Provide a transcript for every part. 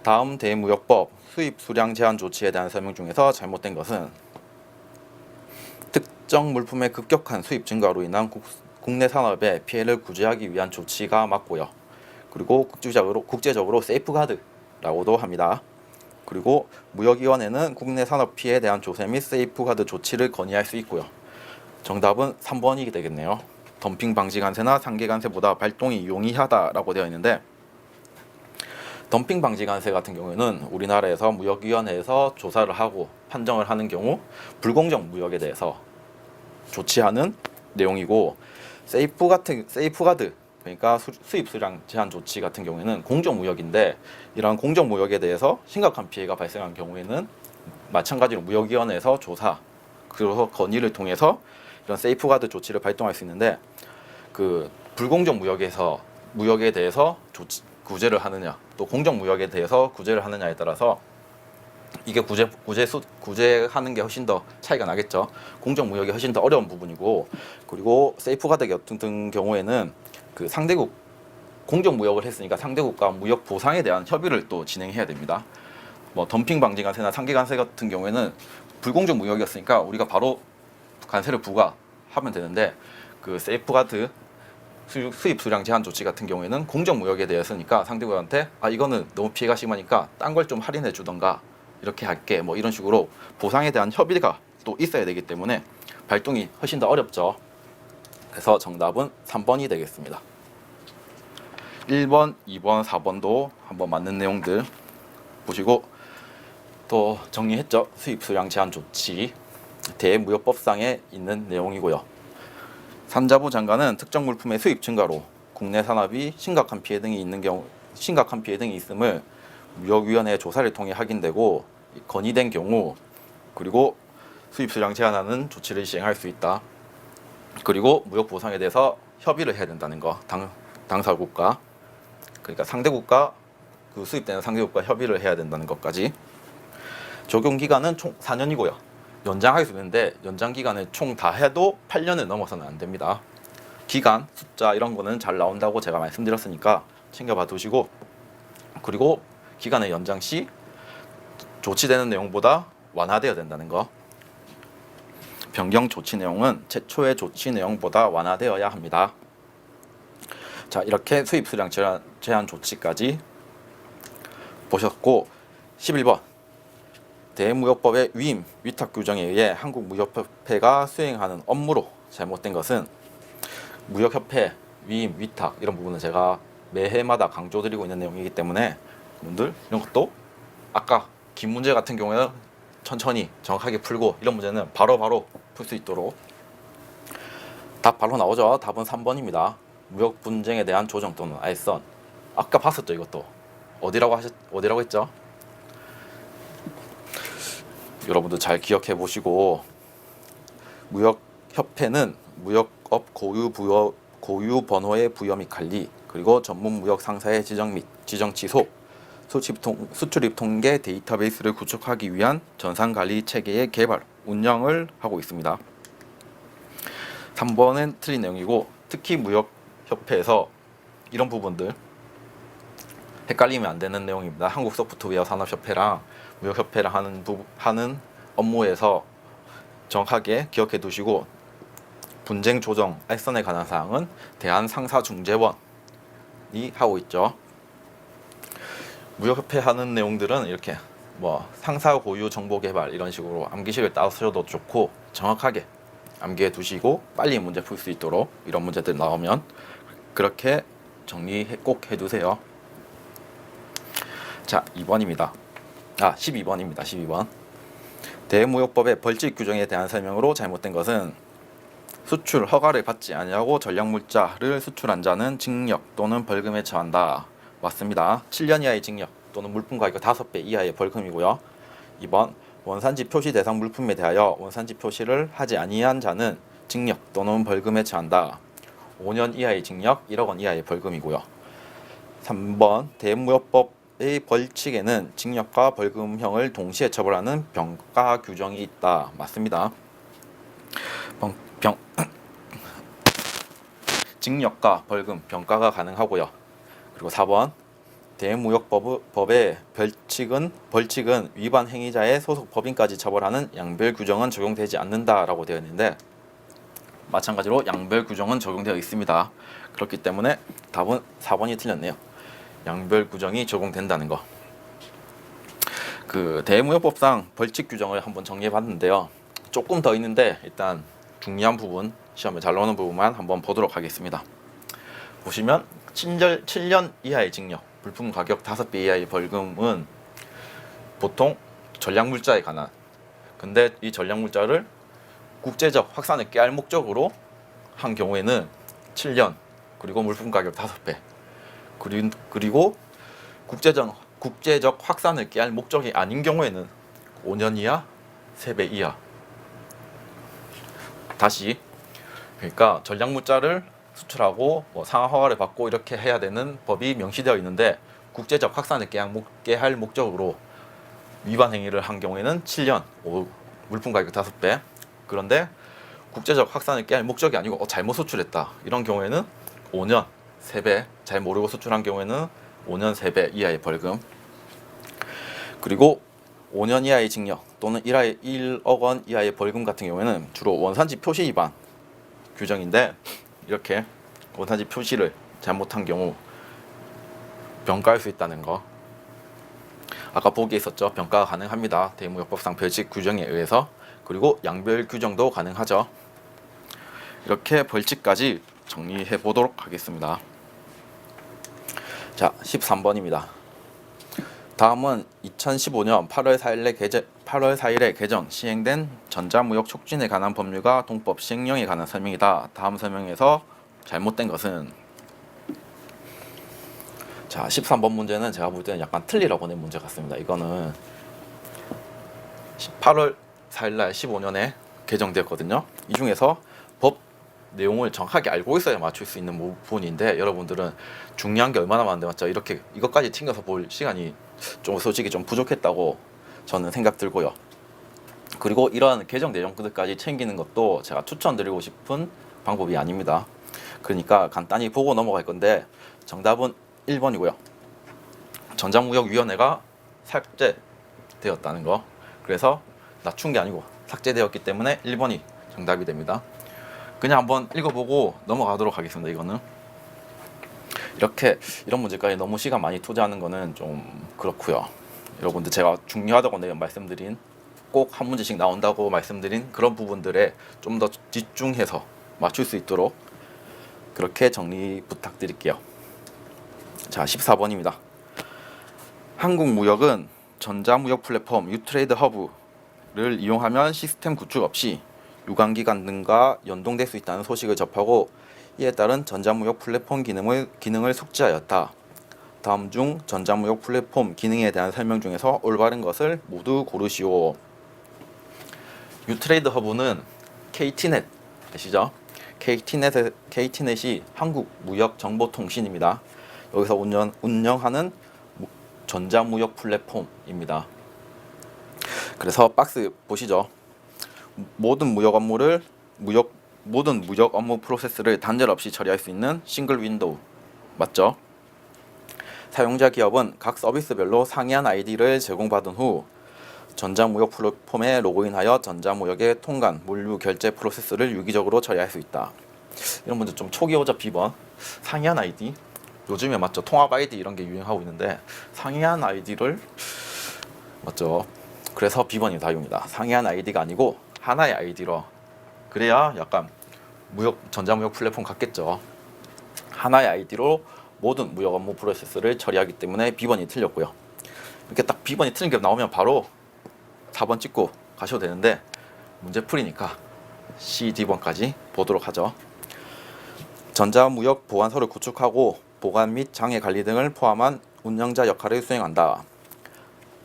다음 대무역법 수입 수량 제한 조치에 대한 설명 중에서 잘못된 것은 특정 물품의 급격한 수입 증가로 인한 국내 산업의 피해를 구제하기 위한 조치가 맞고요. 그리고 국제적으로 세이프가드라고도 합니다. 그리고 무역위원회는 국내 산업 피해에 대한 조세 및 세이프가드 조치를 건의할 수 있고요. 정답은 3번이 되겠네요. 덤핑 방지 관세나 상계 관세보다 발동이 용이하다라고 되어 있는데, 덤핑 방지 관세 같은 경우에는 우리나라에서 무역위원회에서 조사를 하고 판정을 하는 경우 불공정 무역에 대해서 조치하는 내용이고, 세이프가드 그러니까 수입 수량 제한 조치 같은 경우에는 공정무역인데, 이러한 공정무역에 대해서 심각한 피해가 발생한 경우에는 마찬가지로 무역위원회에서 조사 그리고 건의를 통해서 이런 세이프가드 조치를 발동할 수 있는데, 그 불공정 무역에 대해서 구제를 하느냐, 또 공정 무역에 대해서 구제를 하느냐에 따라서 이게 구제하는 게 훨씬 더 차이가 나겠죠. 공정 무역이 훨씬 더 어려운 부분이고, 그리고 세이프가드 같은 경우에는 그 상대국 공정 무역을 했으니까 상대국과 무역 보상에 대한 협의를 또 진행해야 됩니다. 뭐 덤핑 방지 관세나 상계 관세 같은 경우에는 불공정 무역이었으니까 우리가 바로 관세를 부과하면 되는데, 그 세이프가드 수입 수량 제한 조치 같은 경우에는 공정 무역에 대해서니까 상대국한테 이거는 너무 피해가 심하니까 딴 걸 좀 할인해 주던가 이렇게 할게, 뭐 이런 식으로 보상에 대한 협의가 또 있어야 되기 때문에 발동이 훨씬 더 어렵죠. 그래서 정답은 3번이 되겠습니다. 1번, 2번, 4번도 한번 맞는 내용들 보시고 또 정리했죠. 수입 수량 제한 조치 대무역법상에 있는 내용이고요. 산자부 장관은 특정 물품의 수입 증가로 국내 산업이 심각한 피해 등이 있음을 무역위원회 조사를 통해 확인되고 건의된 경우, 그리고 수입 수량 제한하는 조치를 시행할 수 있다. 그리고 무역 보상에 대해서 협의를 해야 된다는 거, 당사국가, 그러니까 상대국가, 그 수입되는 상대국과 협의를 해야 된다는 것까지. 적용 기간은 총 4년이고요. 연장할 수 있는데 연장 기간을 총 다 해도 8년을 넘어서는 안 됩니다. 기간, 숫자 이런 거는 잘 나온다고 제가 말씀드렸으니까 챙겨봐 두시고, 그리고 기간의 연장 시 조치되는 내용보다 완화되어야 된다는 거. 변경 조치 내용은 최초의 조치 내용보다 완화되어야 합니다. 자, 이렇게 수입 수량 제한 조치까지 보셨고, 11번 대무역법의 위임, 위탁 규정에 의해 한국무역협회가 수행하는 업무로 잘못된 것은, 무역협회, 위임, 위탁 이런 부분은 제가 매해마다 강조드리고 있는 내용이기 때문에 여러분들 이런 것도 아까 긴 문제 같은 경우에는 천천히 정확하게 풀고, 이런 문제는 바로바로 풀 수 있도록. 답 바로 나오죠. 답은 3번입니다. 무역 분쟁에 대한 조정 또는 알선. 아까 봤었죠. 이것도 어디라고 했죠? 여러분들 잘 기억해 보시고, 무역협회는 무역업 고유 번호의 부여 및 관리, 그리고 전문 무역 상사의 지정 및 지정 취소, 수출입 통계 데이터베이스를 구축하기 위한 전산관리 체계의 개발, 운영을 하고 있습니다. 3번은 틀린 내용이고, 특히 무역협회에서 이런 부분들 헷갈리면 안 되는 내용입니다. 한국소프트웨어 산업협회랑 무역협회랑 하는 업무에서 정확하게 기억해 두시고, 분쟁 조정, 알선에 관한 사항은 대한상사중재원이 하고 있죠. 무역협회 하는 내용들은 이렇게 뭐 상사 고유 정보 개발 이런 식으로 암기식을 따셔도 좋고, 정확하게 암기해 두시고 빨리 문제 풀 수 있도록 이런 문제들 나오면 그렇게 정리 꼭 해두세요. 자, 2번입니다. 12번입니다. 12번. 대무역법의 벌칙 규정에 대한 설명으로 잘못된 것은, 수출 허가를 받지 아니하고 전략물자를 수출한 자는 징역 또는 벌금에 처한다. 맞습니다. 7년 이하의 징역 또는 물품 가격 5배 이하의 벌금이고요. 2번, 원산지 표시 대상 물품에 대하여 원산지 표시를 하지 아니한 자는 징역 또는 벌금에 처한다. 5년 이하의 징역, 1억 원 이하의 벌금이고요. 3번, 대무역법의 벌칙에는 징역과 벌금형을 동시에 처벌하는 병가 규정이 있다. 맞습니다. 징역과 벌금, 병가가 가능하고요. 그리고 4번, 대무역법의 벌칙은 위반 행위자의 소속 법인까지 처벌하는 양별 규정은 적용되지 않는다라고 되어 있는데, 마찬가지로 양별 규정은 적용되어 있습니다. 그렇기 때문에 답은 4번이 틀렸네요. 양별 규정이 적용된다는 거. 그 대무역법상 벌칙 규정을 한번 정리해 봤는데요. 조금 더 있는데 일단 중요한 부분, 시험에 잘 나오는 부분만 한번 보도록 하겠습니다. 보시면 7년 이하의 징역, 물품 가격 5배 이하의 벌금은 보통 전략물자에 관한, 근데 이 전략물자를 국제적 확산을 깨할 목적으로 한 경우에는 7년, 그리고 물품 가격 5배, 그리고 국제적 확산을 깨할 목적이 아닌 경우에는 5년 이하, 3배 이하. 다시, 그러니까 전략물자를 수출하고 상하 허가를 받고 이렇게 해야 되는 법이 명시되어 있는데, 국제적 확산을 깨할 목적으로 위반 행위를 한 경우에는 7년, 물품 가격 5배. 그런데 국제적 확산을 깨할 목적이 아니고 잘못 수출했다, 이런 경우에는 5년, 3배, 잘 모르고 수출한 경우에는 5년 3배 이하의 벌금. 그리고 5년 이하의 징역 또는 1억 원 이하의 벌금 같은 경우에는 주로 원산지 표시 위반 규정인데, 이렇게 원산지 표시를 잘못한 경우 병가할 수 있다는 거. 아까 보기에 있었죠. 병가가 가능합니다. 대무역법상 벌칙 규정에 의해서. 그리고 양별 규정도 가능하죠. 이렇게 벌칙까지 정리해 보도록 하겠습니다. 자, 13번입니다. 다음은 2015년 8월 4일에 개정 시행된 전자무역 촉진에 관한 법률과 동법 시행령에 관한 설명이다. 다음 설명에서 잘못된 것은? 자, 13번 문제는 제가 볼 때는 약간 틀리라고 낸 문제 같습니다. 이거는 8월 4일날 15년에 개정되었거든요. 이 중에서 법 내용을 정확하게 알고 있어야 맞출 수 있는 부분인데, 여러분들은 중요한 게 얼마나 많은데 맞죠? 이렇게 이것까지 튕겨서 볼 시간이 솔직히 좀 부족했다고 저는 생각 들고요. 그리고 이러한 개정 내용들까지 챙기는 것도 제가 추천드리고 싶은 방법이 아닙니다. 그러니까 간단히 보고 넘어갈 건데, 정답은 1번이고요. 전자무역위원회가 삭제되었다는 거. 그래서 낮춘 게 아니고 삭제되었기 때문에 1번이 정답이 됩니다. 그냥 한번 읽어보고 넘어가도록 하겠습니다. 이거는 이런 문제까지 너무 시간 많이 투자하는 거는 좀 그렇고요. 여러분들 제가 중요하다고 내가 말씀드린, 꼭 한 문제씩 나온다고 말씀드린 그런 부분들에 좀 더 집중해서 맞출 수 있도록 그렇게 정리 부탁드릴게요. 자, 14번입니다. 한국무역은 전자무역 플랫폼 유트레이드 허브를 이용하면 시스템 구축 없이 유관기관 등과 연동될 수 있다는 소식을 접하고 이에 따른 전자무역 플랫폼 기능을 숙지하였다. 다음 중 전자무역 플랫폼 기능에 대한 설명 중에서 올바른 것을 모두 고르시오. 유트레이드 허브는 KTnet 아시죠? KT넷이 한국무역정보통신입니다. 여기서 운영하는 전자무역 플랫폼입니다. 그래서 박스 보시죠. 모든 무역 업무 프로세스를 단절 없이 처리할 수 있는 싱글 윈도우 맞죠? 사용자 기업은 각 서비스별로 상이한 아이디를 제공받은 후 전자무역 플랫폼에 로그인하여 전자무역의 통관, 물류, 결제 프로세스를 유기적으로 처리할 수 있다. 이런 문제 좀 초기 오죠. B번 상이한 아이디, 요즘에 맞죠? 통합 아이디 이런 게 유행하고 있는데 상이한 아이디를 맞죠? 그래서 B번이 답입니다. 상이한 아이디가 아니고 하나의 아이디로, 그래야 약간 전자무역 플랫폼 같겠죠. 하나의 아이디로 모든 무역 업무 프로세스를 처리하기 때문에 B번이 틀렸고요. 이렇게 딱 B번이 틀린 게 나오면 바로 4번 찍고 가셔도 되는데, 문제 풀이니까 C, D번까지 보도록 하죠. 전자무역 보관소를 구축하고 보관 및 장애 관리 등을 포함한 운영자 역할을 수행한다.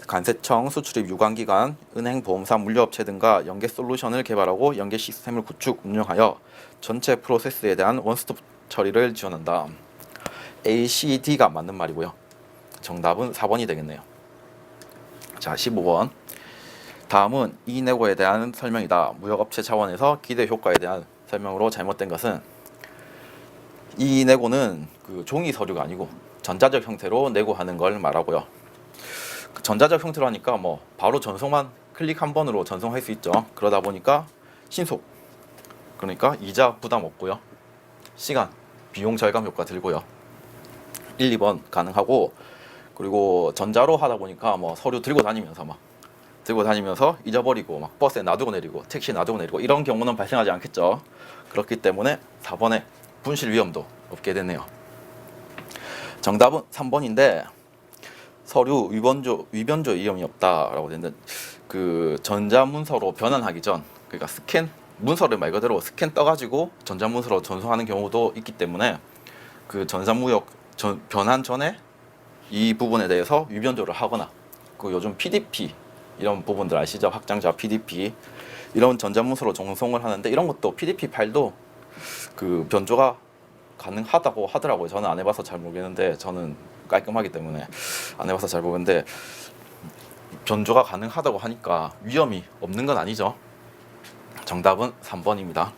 관세청, 수출입 유관기관, 은행, 보험사, 물류업체 등과 연계 솔루션을 개발하고 연계 시스템을 구축, 운영하여 전체 프로세스에 대한 원스톱 처리를 지원한다. A, C, D가 맞는 말이고요. 정답은 4번이 되겠네요. 자, 15번. 다음은 이내고에 대한 설명이다. 무역업체 차원에서 기대 효과에 대한 설명으로 잘못된 것은, 이내고는 그 종이 서류가 아니고 전자적 형태로 내고하는 걸 말하고요. 그 전자적 형태로 하니까 뭐 바로 전송만 클릭 한 번으로 전송할 수 있죠. 그러다 보니까 신속, 그러니까 이자 부담 없고요. 시간, 비용 절감 효과 들고요. 1, 2번 가능하고, 그리고 전자로 하다 보니까 뭐 서류 들고 다니면서 잊어버리고 막 버스에 놔두고 내리고 택시에 놔두고 내리고 이런 경우는 발생하지 않겠죠. 그렇기 때문에 4번에 분실 위험도 없게 되네요. 정답은 3번인데 서류 위변조 위험이 없다라고 되는데, 그 전자문서로 변환하기 전, 그러니까 스캔 문서를 말 그대로 스캔 떠가지고 전자문서로 전송하는 경우도 있기 때문에 그 변환 전에 이 부분에 대해서 위변조를 하거나, 그 요즘 PDP 이런 부분들 아시죠? 확장자 PDP 이런 전자문서로 전송을 하는데, 이런 것도 PDP 파일도 그 변조가 가능하다고 하더라고요. 저는 안 해봐서 잘 모르겠는데, 저는 깔끔하기 때문에 안 해봐서 잘 모르겠는데, 변조가 가능하다고 하니까 위험이 없는 건 아니죠. 정답은 3번입니다.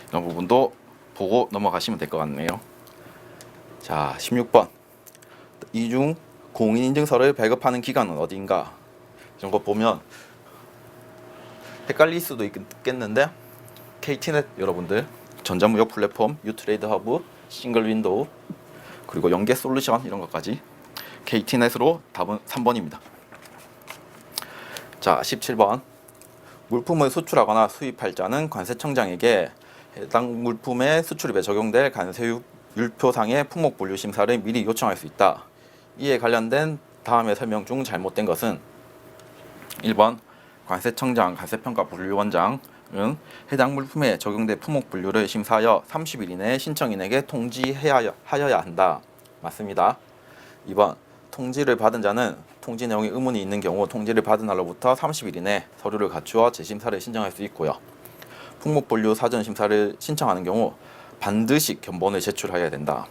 이런 부분도 보고 넘어가시면 될 것 같네요. 자, 16번. 이중 공인인증서를 발급하는 기관은 어디인가? 이런 거 보면 헷갈릴 수도 있겠는데, KTnet 여러분들, 전자무역 플랫폼, 유트레이드 허브, 싱글 윈도우, 그리고 연계 솔루션 이런 것까지 KT넷으로 답은 3번입니다. 자, 17번. 물품을 수출하거나 수입할 자는 관세청장에게 해당 물품의 수출입에 적용될 관세율표상의 품목분류 심사를 미리 요청할 수 있다. 이에 관련된 다음의 설명 중 잘못된 것은 1번 관세청장, 관세평가분류원장은 해당 물품에 적용된 품목분류를 심사하여 30일 이내에 신청인에게 통지하여야 한다. 맞습니다. 2번 통지를 받은 자는 통지 내용에 의문이 있는 경우 통지를 받은 날로부터 30일 이내 서류를 갖추어 재심사를 신청할 수 있고요. 품목분류 사전 심사를 신청하는 경우 반드시 견본을 제출해야 된다.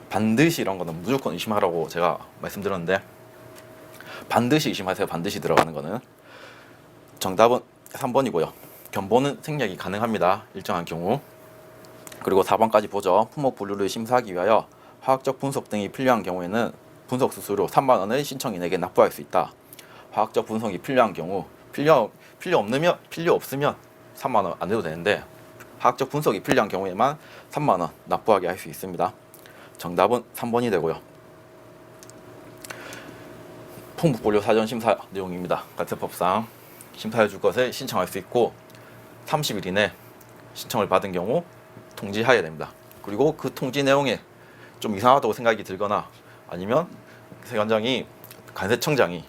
반드시 이런 거는 무조건 의심하라고 제가 말씀드렸는데, 반드시 의심하세요. 반드시 들어가는 거는. 정답은 3번이고요. 견본은 생략이 가능합니다. 일정한 경우. 그리고 4번까지 보죠. 품목분류를 심사하기 위하여 화학적 분석 등이 필요한 경우에는 분석 수수료 3만 원을 신청인에게 납부할 수 있다. 화학적 분석이 필요한 경우, 필요 없으면 3만 원 안 내도 되는데, 화학적 분석이 필요한 경우에만 3만 원 납부하게 할 수 있습니다. 정답은 3번이 되고요. 품목분류 사전 심사 내용입니다. 관세법상 심사해 줄 것을 신청할 수 있고, 30일 이내 신청을 받은 경우 통지해야 됩니다. 그리고 그 통지 내용에 좀 이상하다고 생각이 들거나, 아니면 관세청장이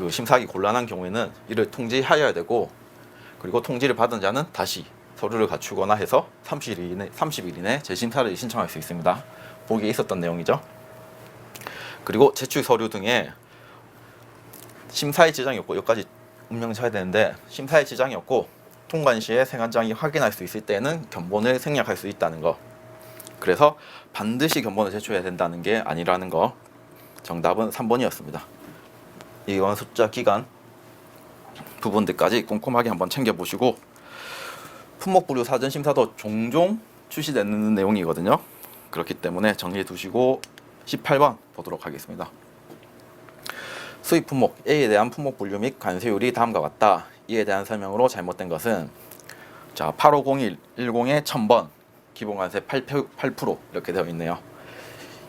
심사하기 곤란한 경우에는 이를 통지하여야 되고, 그리고 통지를 받은 자는 다시 서류를 갖추거나 해서 30일 이내 재심사를 신청할 수 있습니다. 보기에 있었던 내용이죠. 그리고 제출 서류 등에 심사에 지장이 없고, 여기까지 음명쳐야 되는데, 심사에 지장이 없고 통관 시에 세관장이 확인할 수 있을 때는 견본을 생략할 수 있다는 거. 그래서 반드시 견본을 제출해야 된다는 게 아니라는 거. 정답은 3번이었습니다. 이원 숫자 기간 부분들까지 꼼꼼하게 한번 챙겨보시고, 품목분류 사전심사도 종종 출시되는 내용이거든요. 그렇기 때문에 정리해 두시고 18번 보도록 하겠습니다. 수입 품목 A에 대한 품목분류 및 관세율이 다음과 같다. 이에 대한 설명으로 잘못된 것은, 자, 850110의 1000번 기본관세 8% 이렇게 되어 있네요.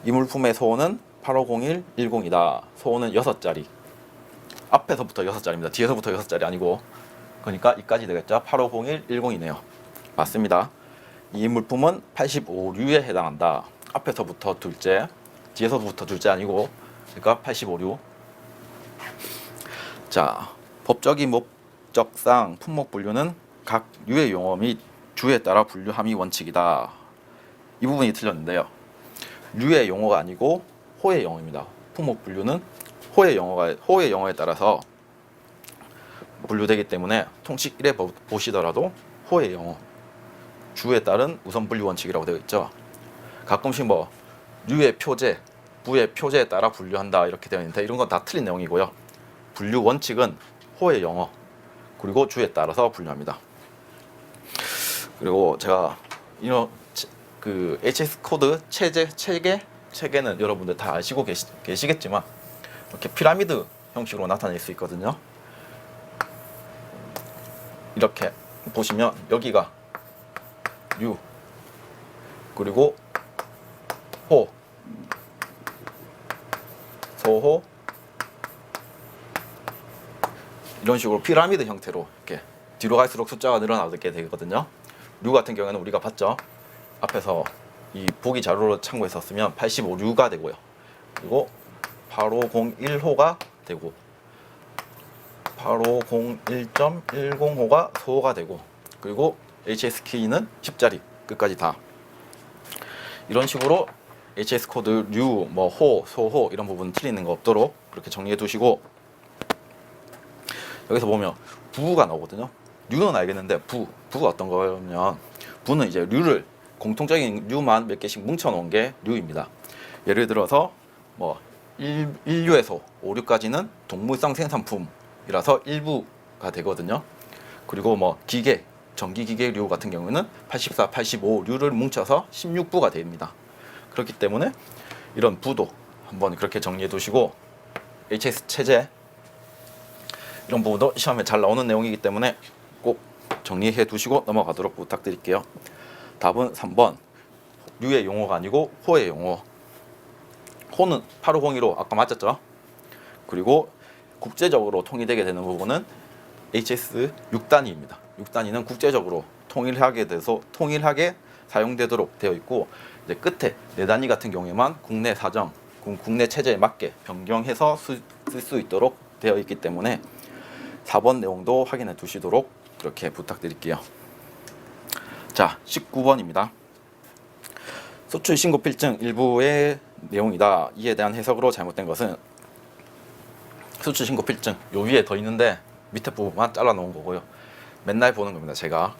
이 물품의 소호는 850110이다. 소호는 6자리. 앞에서부터 6자리입니다. 뒤에서부터 6자리 아니고, 그러니까 이까지 되겠죠. 850110이네요. 맞습니다. 이 물품은 85류에 해당한다. 앞에서부터 둘째, 뒤에서부터 둘째 아니고, 그러니까 85류. 자, 법적인 목적상 품목 분류는 각 류의 용어 및 주에 따라 분류함이 원칙이다. 이 부분이 틀렸는데요. 류의 용어가 아니고 호의 용어입니다. 품목 분류는 호의 영어에 따라서 분류되기 때문에 통식 1에 보시더라도 호의 영어, 주에 따른 우선 분류 원칙이라고 되어 있죠. 가끔씩 뭐 류의 표제, 부의 표제에 따라 분류한다 이렇게 되어 있는데, 이런 건 다 틀린 내용이고요. 분류 원칙은 호의 영어 그리고 주에 따라서 분류합니다. 그리고 제가 이런 그 HS 코드 체계 체계는 여러분들 다 아시고 계시겠지만 이렇게 피라미드 형식으로 나타낼 수 있거든요. 이렇게 보시면 여기가 류, 그리고 호, 소호, 이런 식으로 피라미드 형태로 이렇게 뒤로 갈수록 숫자가 늘어나게 되거든요. 류 같은 경우에는 우리가 봤죠. 앞에서 이 보기 자료로 참고했었으면 85류가 되고요. 그리고 8501호가 되고 8501.105가 소호가 되고, 그리고 HS 키는 10자리 끝까지 다 이런 식으로 HS 코드 류, 뭐 호, 소호 이런 부분 틀리는 거 없도록 그렇게 정리해 두시고, 여기서 보면 부가 나오거든요. 류는 알겠는데 부가 어떤 거냐면, 부는 이제 류를 공통적인 류만 몇 개씩 뭉쳐 놓은 게 류입니다. 예를 들어서 뭐 1류에서 5류까지는 동물성 생산품이라서 1부가 되거든요. 그리고 뭐 기계, 전기기계류 같은 경우는 84, 85류를 뭉쳐서 16부가 됩니다. 그렇기 때문에 이런 부도 한번 그렇게 정리해 두시고, HS 체제 이런 부분도 시험에 잘 나오는 내용이기 때문에 꼭 정리해 두시고 넘어가도록 부탁드릴게요. 답은 3번. 류의 용어가 아니고 호의 용어. 호는 8502로 아까 맞았죠. 그리고 국제적으로 통일되게 되는 부분은 HS 6단위입니다. 6단위는 국제적으로 통일하게 사용되도록 되어 있고, 이제 끝에 4단위 같은 경우에만 국내 사정, 국내 체제에 맞게 변경해서 쓸 수 있도록 되어 있기 때문에 4번 내용도 확인해 두시도록 그렇게 부탁드릴게요. 자, 19번입니다. 수출 신고 필증 일부의 내용이다. 이에 대한 해석으로 잘못된 것은, 수출 신고 필증 요 위에 더 있는데 밑에 부분만 잘라 놓은 거고요. 맨날 보는 겁니다, 제가.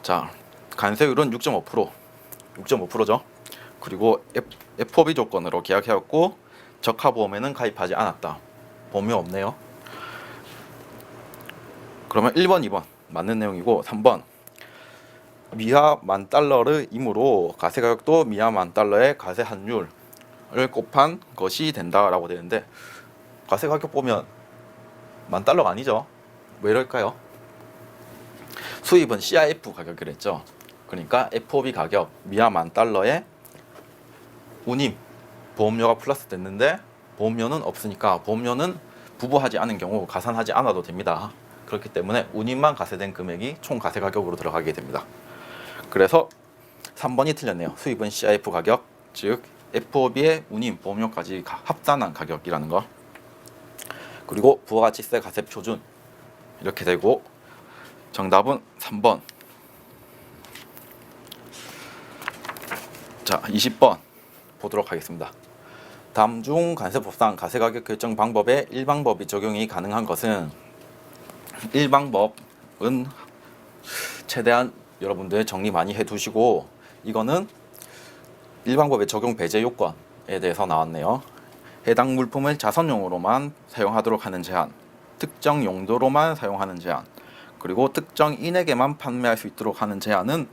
자, 관세율은 6.5%죠. 그리고 FOB 조건으로 계약해왔고 적하보험에는 가입하지 않았다. 보험료 없네요. 그러면 1번, 2번 맞는 내용이고, 3번 미하 10,000달러이므로 가세 가격도 미하 10,000달러의 가세 환율을 곱한 것이 된다라고 되는데, 가세 가격 보면 10,000달러가 아니죠. 왜 이럴까요? 수입은 CIF 가격이랬죠. 그러니까 FOB 가격 미하 10,000달러에 운임 보험료가 플러스 됐는데 보험료는 없으니까 보험료는 부부하지 않은 경우 가산하지 않아도 됩니다. 그렇기 때문에 운임만 가세된 금액이 총 가세 가격으로 들어가게 됩니다. 그래서 3번이 틀렸네요. 수입은 CIF 가격, 즉 FOB의 운임, 보험료까지 합산한 가격이라는 거. 그리고 부가가치세 가세 표준 이렇게 되고, 정답은 3번. 자, 20번 보도록 하겠습니다. 다음 중 관세법상 가세가격 결정 방법에 1방법이 적용이 가능한 것은, 1방법은 최대한 여러분들 정리 많이 해두시고, 이거는 1방법의 적용 배제 요건에 대해서 나왔네요. 해당 물품을 자선용으로만 사용하도록 하는 제한, 특정 용도로만 사용하는 제한, 그리고 특정 인에게만 판매할 수 있도록 하는 제한은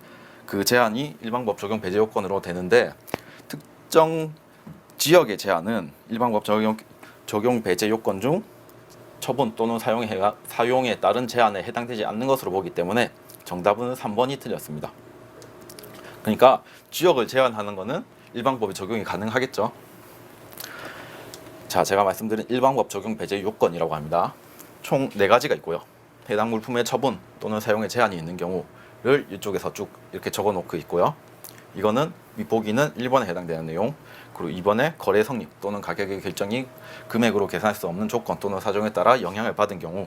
그 제한이 1방법 적용 배제 요건으로 되는데, 특정 지역의 제한은 1방법 적용 배제 요건 중 처분 또는 사용에 따른 제한에 해당되지 않는 것으로 보기 때문에 정답은 3번이 틀렸습니다. 그러니까 지역을 제한하는 것은 일방법이 적용이 가능하겠죠. 자, 제가 말씀드린 일방법 적용 배제 요건이라고 합니다. 총 4가지가 있고요. 해당 물품의 처분 또는 사용에 제한이 있는 경우를 이쪽에서 쭉 이렇게 적어 놓고 있고요. 이거는 보기는 1번에 해당되는 내용, 그리고 2번에 거래 성립 또는 가격의 결정이 금액으로 계산할 수 없는 조건 또는 사정에 따라 영향을 받은 경우,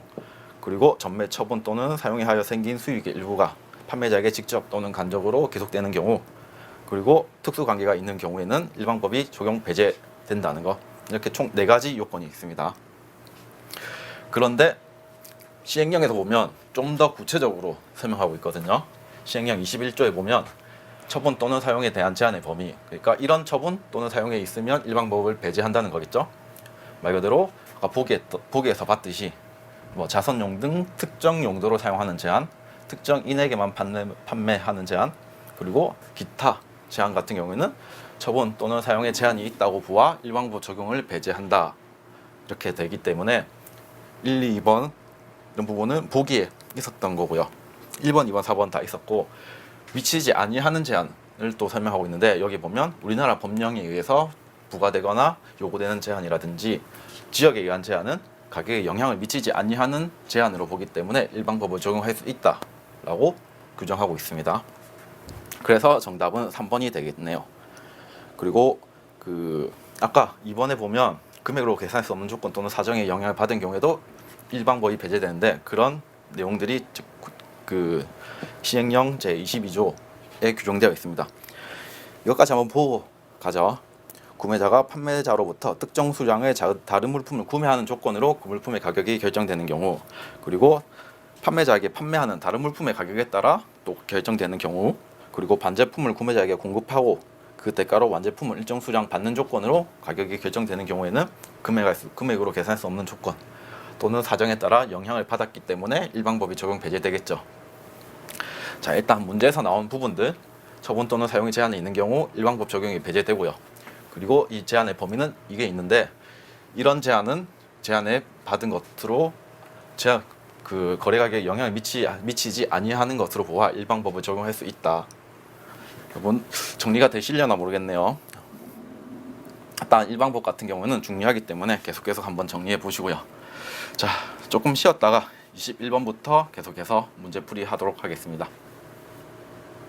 그리고 전매 처분 또는 사용에 하여 생긴 수익의 일부가 판매자에게 직접 또는 간접으로 계속되는 경우, 그리고 특수관계가 있는 경우에는 일방법이 적용 배제된다는 거. 이렇게 총 4가지 요건이 있습니다. 그런데 시행령에서 보면 좀 더 구체적으로 설명하고 있거든요. 시행령 21조에 보면 처분 또는 사용에 대한 제한의 범위, 그러니까 이런 처분 또는 사용에 있으면 일방법을 배제한다는 거겠죠. 말 그대로 아까 보기에서 봤듯이 뭐 자선용 등 특정 용도로 사용하는 제한, 특정 인에게만 판매하는 제한, 그리고 기타 제한 같은 경우에는 처분 또는 사용에 제한이 있다고 보아 일반법 적용을 배제한다. 이렇게 되기 때문에 1, 2, 2번 이런 부분은 보기에 있었던 거고요. 1번, 2번, 4번 다 있었고 미치지 아니하는 제한을 또 설명하고 있는데 여기 보면 우리나라 법령에 의해서 부과되거나 요구되는 제한이라든지 지역에 의한 제한은 가격에 영향을 미치지 아니하는 제한으로 보기 때문에 일반법을 적용할 수 있다라고 규정하고 있습니다. 그래서 정답은 3번이 되겠네요. 그리고 아까 2번에 보면 금액으로 계산할 수 없는 조건 또는 사정에 영향을 받은 경우에도 일반법이 배제되는데 그런 내용들이 시행령 제22조에 규정되어 있습니다. 이것까지 한번 보고 가죠. 구매자가 판매자로부터 특정 수량의 다른 물품을 구매하는 조건으로 그 물품의 가격이 결정되는 경우, 그리고 판매자에게 판매하는 다른 물품의 가격에 따라 또 결정되는 경우, 그리고 반제품을 구매자에게 공급하고 그 대가로 완제품을 일정 수량 받는 조건으로 가격이 결정되는 경우에는 금액으로 계산할 수 없는 조건 또는 사정에 따라 영향을 받았기 때문에 일반법이 적용 배제되겠죠. 자, 일단 문제에서 나온 부분들, 처분 또는 사용의 제한이 있는 경우 일반법 적용이 배제되고요. 그리고 이 제한의 범위는 이게 있는데 이런 제한에 받은 것으로 거래 가격에 영향을 미치지 아니하는 것으로 보아 일반법을 적용할 수 있다. 여러분 정리가 되시려나 모르겠네요. 일단 일반법 같은 경우는 중요하기 때문에 계속해서 한번 정리해 보시고요. 자, 조금 쉬었다가 21번부터 계속해서 문제풀이 하도록 하겠습니다.